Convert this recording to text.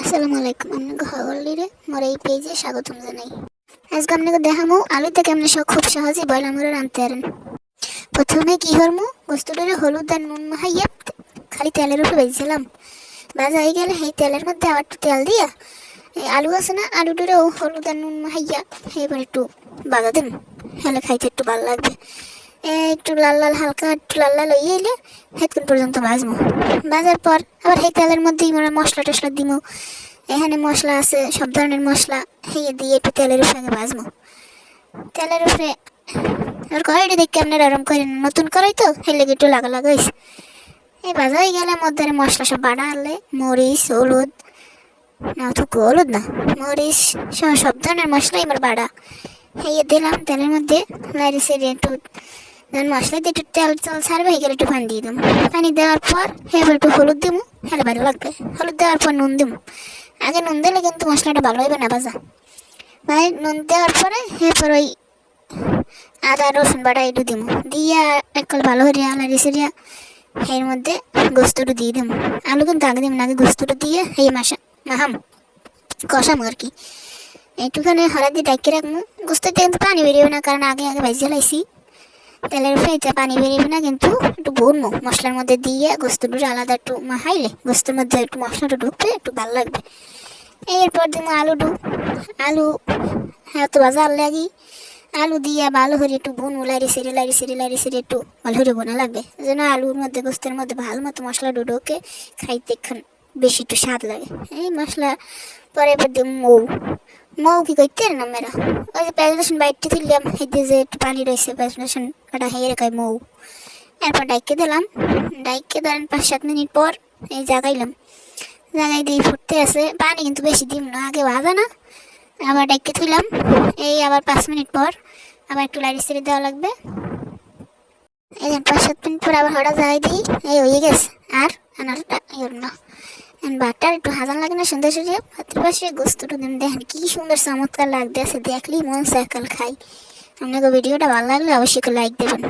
আসসালামু আলাইকুম। আপনাকে হগলিরে মোর এই পেজে স্বাগতম জানাই। আজকে আপনাকে দেখামু আলুতে কেমনে খুব সহজে বয়লা মুড়ে রাঁধতে পারেন। প্রথমে কি করমু, গোস্তটারে হলুদ আর নুন মাখাইয়া খালি তেলের উপরে ভেজেছিলাম। ভাজা হয়ে গেলে সেই তেলের মধ্যে আবার একটু তেল দিয়া এই আলু আছে না, আলুটারেও হলুদ আর নুন মাখাইয়া এবার একটু বাজা দিন, হেলে খাইতে একটু ভালো লাগবে। একটু লাল লাল হালকা একটু লাল লাল হয়ে এলে হেতক্ষণ পর্যন্ত ভাজবো। ভাজার পর আবার সেই তেলের মধ্যেই আমরা মশলা টশলা দিমু। এখানে মশলা আছে, সব ধরনের মশলা হেয়ে দিয়ে একটু তেলের উপরে আগে ভাজবো। তেলের উপরে আর কড়াইটা দেখে আপনারা আরাম করেন, নতুন কড়াই তো সেই লেগে একটু লাগা লাগা হয়েছে। এই ভাজা হয়ে গেলে মধ্যে মশলা সব বাড়া আনলে মরিচ হলুদ, না থুকু হলুদ না, মরিচ সহ সব ধরনের মশলাই আমার বাড়া হেয়ে দিলাম তেলের মধ্যে। লাড়ি সেড়ে একটু মশলা দিয়ে একটু তেল চাল ছাড়বে, হয়ে গেলে একটু পানি দিয়ে দেবো। পানি দেওয়ার পর এবার একটু হলুদ দেবো, হেলে ভালো লাগবে। হলুদ দেওয়ার পর নুন দেবো। আগে নুন দিলে কিন্তু মশলাটা ভালো হবে না ভাজা। ভাই নুন দেওয়ার পরে এরপর ওই আদা রসুন বাটা একটু দিব, দিয়ে একটু ভালো হরিয়া লাড়ি সেড়িয়া এর মধ্যে গোস্তটা দিয়ে দেবো। আলু কিন্তু আগে দেবো না, আগে গোস্তটা দিয়ে এই মাহাম কষাম আর কি। একটুখানি হলদি ডাইকে রাখবো। গোস্ততে কিন্তু পানি বেরিয়েবে না, কারণ আগে আগে ভাজিয়ে লাইছি। তেলের উপরে পানি বেরিয়েবে না, কিন্তু একটু ভুনবো মশলার মধ্যে দিয়ে। গোস্তটা আলাদা একটু মাখাইলে গোস্তের মধ্যে একটু মশলাটা ঢুকবে, একটু ভালো লাগবে। এরপর দিব আলু হ্যাঁ তো ভাজা লাগি। আলু দিয়ে ভালো করে একটু ভুনবো, লাড়ি সেড়ে একটু ভালো করে বোনা লাগবে, যেন আলুর মধ্যে গোস্তের মধ্যে ভালো মতো মশলা ঢুকে খাইতে একখান বেশি একটু স্বাদ লাগে। এই মশলা পরে এবার দিব মৌ কি করতে না মেরা, ওই যে পেঁয়াজ রসুন বাইটটি তুললাম, হেঁটে যে একটু পানি রয়েছে পেঁয়াজ রসুন ওটা হেয়ে রেখায় মৌ। এরপর ডাইকে দিলাম, ডাইকে ধরেন 5-7 মিনিট পর এই জাগাইলাম। জাগাই দিয়ে ফুটতে আছে, পানি কিন্তু বেশি দিম না, আগে ভাজা না। আবার ডাইকে থইলাম, এই আবার 5 মিনিট পর আবার একটু লাড়ি সেড়ে দেওয়া লাগবে। এই 5-7 মিনিট পর আবার হঠাৎ জাগাই দিই, এই হয়ে গেছে। আর আনারটা না বাটার একটু হাজান লাগে না সুন্দর সুন্দর ভাতের পাশে গোস্তটা দেন, দেখেন কি সুন্দর চমৎকার লাগতেছে, দেখলেই মন সাকাল খাই। আপনাকে ভিডিওটা ভালো লাগলে অবশ্যই লাইক দেবেন।